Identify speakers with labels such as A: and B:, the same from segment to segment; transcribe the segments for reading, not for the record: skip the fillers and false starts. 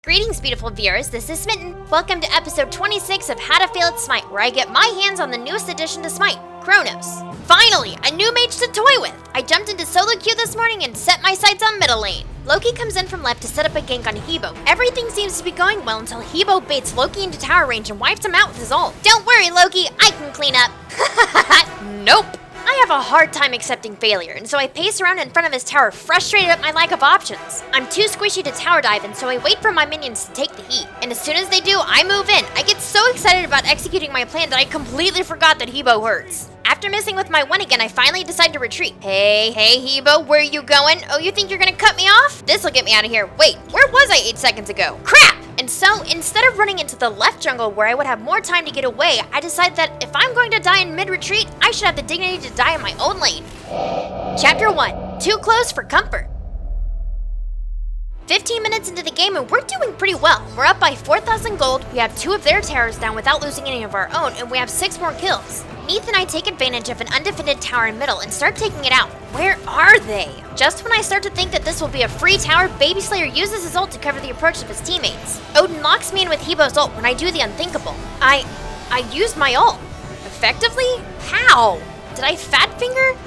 A: Greetings, beautiful viewers, this is Smitten. Welcome to episode 26 of How to Fail at Smite, where I get my hands on the newest addition to Smite, Chronos. Finally, a new mage to toy with! I jumped into solo queue this morning and set my sights on middle lane. Loki comes in from left to set up a gank on Hebo. Everything seems to be going well until Hebo baits Loki into tower range and wipes him out with his ult. Don't worry, Loki, I can clean up. Nope. I have a hard time accepting failure, and so I pace around in front of his tower, frustrated at my lack of options. I'm too squishy to tower dive, and so I wait for my minions to take the heat. And as soon as they do, I move in. I get so excited about executing my plan that I completely forgot that Hebo hurts. After missing with my one again, I finally decide to retreat. Hey Hebo, where are you going? Oh, you think you're gonna cut me off? This'll get me out of here. Wait, where was I 8 seconds ago? Crap! And so, instead of running into the left jungle where I would have more time to get away, I decided that if I'm going to die in mid-retreat, I should have the dignity to die in my own lane. Chapter 1. Too close for comfort. 15 minutes into the game and we're doing pretty well. We're up by 4,000 gold, we have 2 of their towers down without losing any of our own, and we have 6 more kills. Neith and I take advantage of an undefended tower in middle and start taking it out. Where are they? Just when I start to think that this will be a free tower, Baby Slayer uses his ult to cover the approach of his teammates. Odin locks me in with Hebo's ult when I do the unthinkable. I used my ult. Effectively? How? Did I fat finger?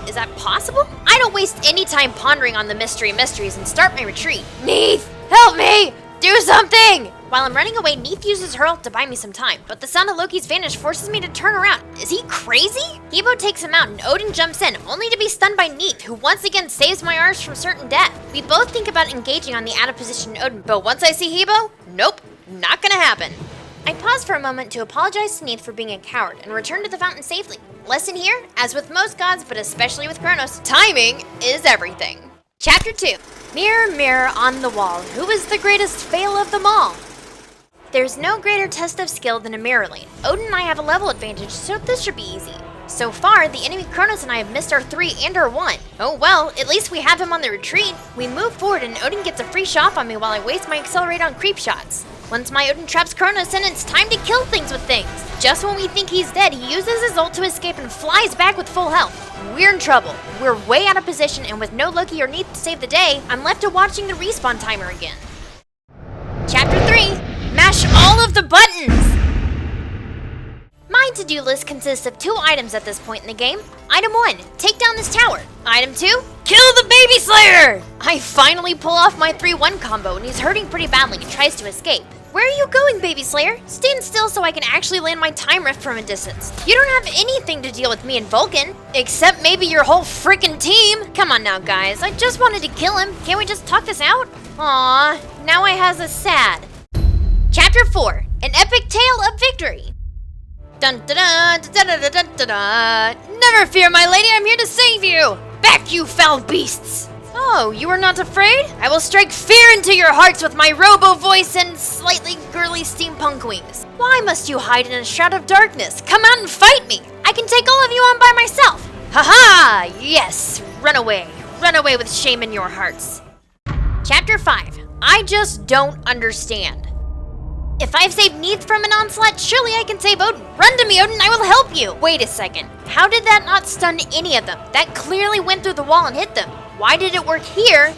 A: Is that possible? I don't waste any time pondering on the mysteries and start my retreat. Neith, help me! Do something! While I'm running away, Neith uses her ult to buy me some time, but the sound of Loki's vanish forces me to turn around. Is he crazy? Hebo takes him out and Odin jumps in, only to be stunned by Neith, who once again saves my arms from certain death. We both think about engaging on the out of position Odin, but once I see Hebo, nope, not gonna happen. I pause for a moment to apologize to Neith for being a coward and return to the fountain safely. Lesson here, as with most gods, but especially with Chronos, timing is everything. Chapter 2. Mirror, mirror on the wall, who is the greatest fail of them all? There's no greater test of skill than a mirror lane. Odin and I have a level advantage, so this should be easy. So far, the enemy Chronos and I have missed our 3 and our 1. Oh well, at least we have him on the retreat. We move forward and Odin gets a free shot on me while I waste my accelerate on creep shots. Once my Odin traps Chronos in, it's time to kill things with things. Just when we think he's dead, he uses his ult to escape and flies back with full health. We're in trouble. We're way out of position, and with no Loki or Neith to save the day, I'm left to watching the respawn timer again. Chapter 3. Mash all of the buttons! My to-do list consists of 2 items at this point in the game. Item 1, take down this tower. Item 2, kill the Baby Slayer! I finally pull off my 3-1 combo and he's hurting pretty badly and tries to escape. Where are you going, Baby Slayer? Stand still so I can actually land my time rift from a distance. You don't have anything to deal with me and Vulcan, except maybe your whole frickin' team. Come on now, guys, I just wanted to kill him. Can't we just talk this out? Aww, now I has us sad. Chapter 4, an epic tale of victory. Dun da da da da da da da da. Never fear, my lady, I'm here to save you. Back, you foul beasts. Oh, you are not afraid? I will strike fear into your hearts with my robo voice and slightly girly steampunk wings. Why must you hide in a shroud of darkness? Come out and fight me. I can take all of you on by myself. Haha, yes, run away with shame in your hearts. Chapter 5, I just don't understand. If I've saved Neith from an onslaught, surely I can save Odin. Run to me, Odin, I will help you. Wait a second, how did that not stun any of them? That clearly went through the wall and hit them. Why did it work here,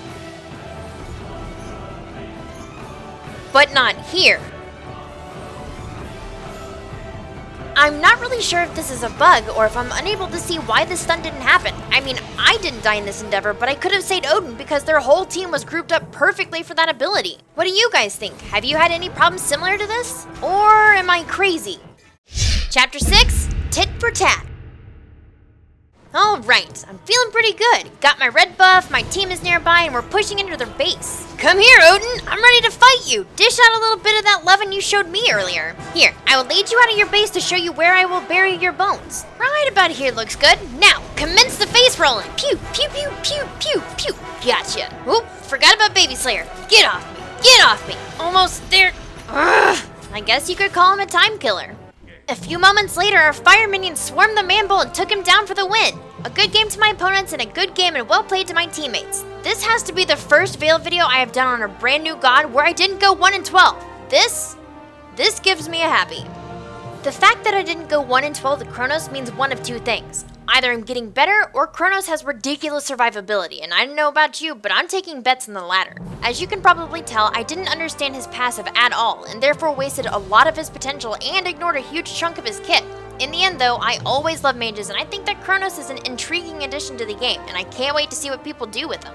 A: but not here? I'm not really sure if this is a bug or if I'm unable to see why this stun didn't happen. I mean, I didn't die in this endeavor, but I could have saved Odin because their whole team was grouped up perfectly for that ability. What do you guys think? Have you had any problems similar to this? Or am I crazy? Chapter 6, Tit for Tat. Alright, I'm feeling pretty good. Got my red buff, my team is nearby, and we're pushing into their base. Come here, Odin! I'm ready to fight you! Dish out a little bit of that lovin' you showed me earlier. Here, I will lead you out of your base to show you where I will bury your bones. Right about here looks good. Now, commence the face rolling. Pew, pew, pew, pew, pew, pew. Gotcha. Oop, forgot about Baby Slayer. Get off me. Get off me. Almost there. Ugh. I guess you could call him a time killer. A few moments later, our fire minions swarmed the man-bull and took him down for the win. A good game to my opponents and a good game and well played to my teammates. This has to be the first Veil video I have done on a brand new god where I didn't go 1-12. This gives me a happy. The fact that I didn't go 1-12 with Chronos means one of 2 things. Either I'm getting better or Chronos has ridiculous survivability, and I don't know about you, but I'm taking bets on the latter. As you can probably tell, I didn't understand his passive at all, and therefore wasted a lot of his potential and ignored a huge chunk of his kit. In the end though, I always love mages, and I think that Chronos is an intriguing addition to the game, and I can't wait to see what people do with them.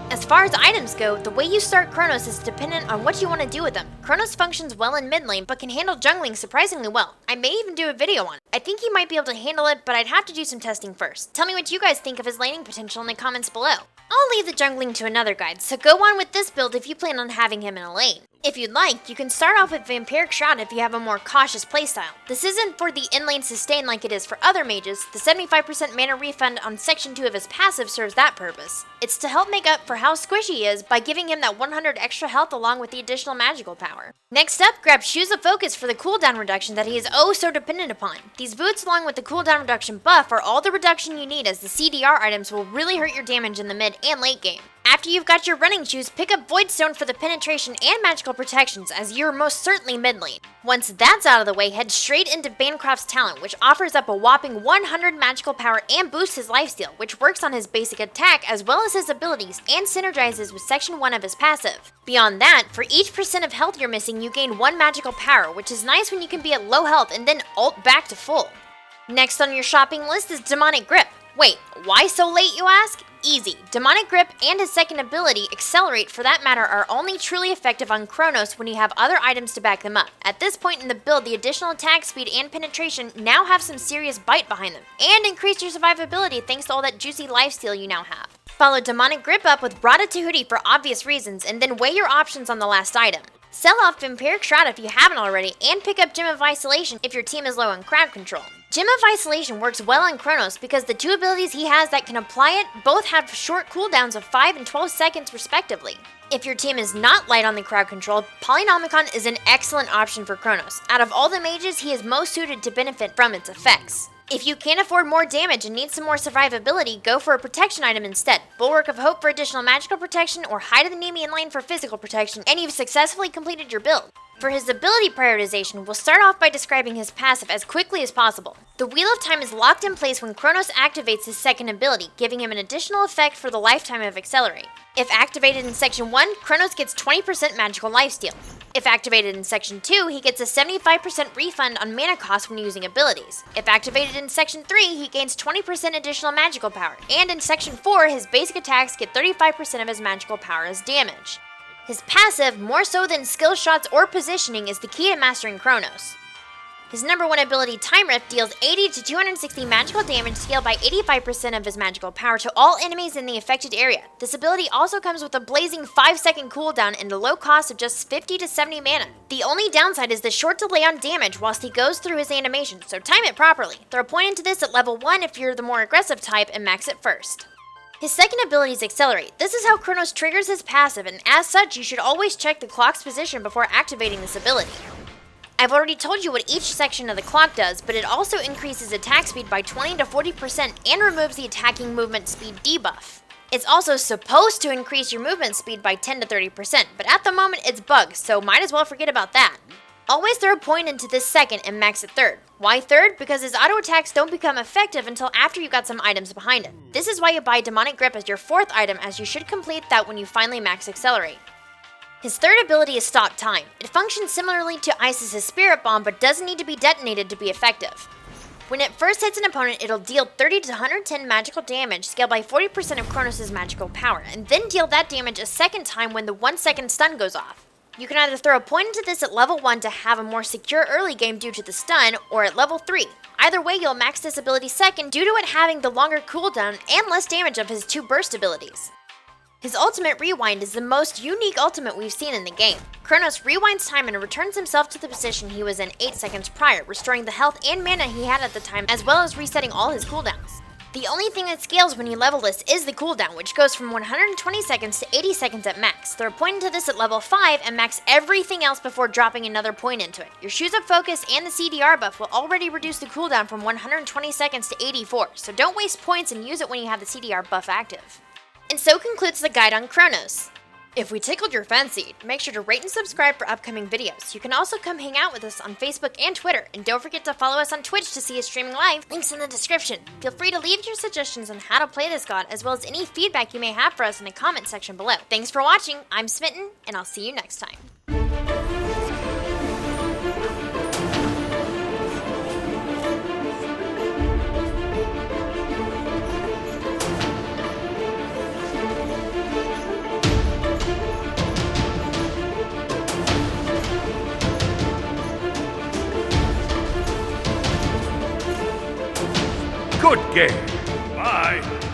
A: As far as items go, the way you start Chronos is dependent on what you want to do with them. Chronos functions well in mid lane, but can handle jungling surprisingly well. I may even do a video on it. I think he might be able to handle it, but I'd have to do some testing first. Tell me what you guys think of his laning potential in the comments below. I'll leave the jungling to another guide, so go on with this build if you plan on having him in a lane. If you'd like, you can start off with Vampiric Shroud if you have a more cautious playstyle. This isn't for the in-lane sustain like it is for other mages. The 75% mana refund on section 2 of his passive serves that purpose. It's to help make up for how squishy he is by giving him that 100 extra health along with the additional magical power. Next up, grab Shoes of Focus for the cooldown reduction that he is oh so dependent upon. These boots along with the cooldown reduction buff are all the reduction you need, as the CDR items will really hurt your damage in the mid and late game. After you've got your running shoes, pick up Voidstone for the penetration and magical protections, as you're most certainly mid lane. Once that's out of the way, head straight into Bancroft's talent, which offers up a whopping 100 magical power and boosts his lifesteal, which works on his basic attack as well as his abilities and synergizes with section 1 of his passive. Beyond that, for each % of health you're missing, you gain 1 magical power, which is nice when you can be at low health and then ult back to full. Next on your shopping list is Demonic Grip. Wait, why so late you ask? Easy. Demonic Grip and his second ability, Accelerate for that matter, are only truly effective on Chronos when you have other items to back them up. At this point in the build, the additional attack speed and penetration now have some serious bite behind them, and increase your survivability thanks to all that juicy lifesteal you now have. Follow Demonic Grip up with Brought to Hoodie for obvious reasons, and then weigh your options on the last item. Sell off Vampiric Shroud if you haven't already, and pick up Gem of Isolation if your team is low on crowd control. Gem of Isolation works well on Chronos because the 2 abilities he has that can apply it both have short cooldowns of 5 and 12 seconds respectively. If your team is not light on the crowd control, Polynomicon is an excellent option for Chronos. Out of all the mages, he is most suited to benefit from its effects. If you can't afford more damage and need some more survivability, go for a protection item instead. Bulwark of Hope for additional magical protection, or Hide of the Nemean Lane for physical protection, and you've successfully completed your build. For his ability prioritization, we'll start off by describing his passive as quickly as possible. The Wheel of Time is locked in place when Chronos activates his second ability, giving him an additional effect for the lifetime of Accelerate. If activated in Section 1, Chronos gets 20% magical lifesteal. If activated in Section 2, he gets a 75% refund on mana cost when using abilities. If activated in Section 3, he gains 20% additional magical power. And in Section 4, his basic attacks get 35% of his magical power as damage. His passive, more so than skill shots or positioning, is the key to mastering Chronos. His number 1 ability, Time Rift, deals 80 to 260 magical damage scaled by 85% of his magical power to all enemies in the affected area. This ability also comes with a blazing 5-second cooldown and a low cost of just 50 to 70 mana. The only downside is the short delay on damage whilst he goes through his animation, so time it properly. Throw a point into this at level 1 if you're the more aggressive type, and max it first. His second ability is Accelerate. This is how Chronos triggers his passive, and as such, you should always check the clock's position before activating this ability. I've already told you what each section of the clock does, but it also increases attack speed by 20 to 40% and removes the attacking movement speed debuff. It's also supposed to increase your movement speed by 10 to 30%, but at the moment it's bugged, so might as well forget about that. Always throw a point into this second and max it third. Why third? Because his auto attacks don't become effective until after you've got some items behind it. This is why you buy Demonic Grip as your 4th item, as you should complete that when you finally max Accelerate. His third ability is Stop Time. It functions similarly to Isis' Spirit Bomb, but doesn't need to be detonated to be effective. When it first hits an opponent, it'll deal 30 to 110 magical damage, scaled by 40% of Chronos' magical power, and then deal that damage a second time when the 1-second stun goes off. You can either throw a point into this at level 1 to have a more secure early game due to the stun, or at level 3. Either way, you'll max this ability second due to it having the longer cooldown and less damage of his 2 burst abilities. His ultimate Rewind is the most unique ultimate we've seen in the game. Chronos rewinds time and returns himself to the position he was in 8 seconds prior, restoring the health and mana he had at the time, as well as resetting all his cooldowns. The only thing that scales when you level this is the cooldown, which goes from 120 seconds to 80 seconds at max. Throw a point into this at level 5 and max everything else before dropping another point into it. Your Shoes of Focus and the CDR buff will already reduce the cooldown from 120 seconds to 84, so don't waste points and use it when you have the CDR buff active. And so concludes the guide on Chronos. If we tickled your fancy, make sure to rate and subscribe for upcoming videos. You can also come hang out with us on Facebook and Twitter, and don't forget to follow us on Twitch to see us streaming live. Links in the description. Feel free to leave your suggestions on how to play this god, as well as any feedback you may have for us in the comment section below. Thanks for watching, I'm Smitten, and I'll see you next time.
B: Good game. Bye.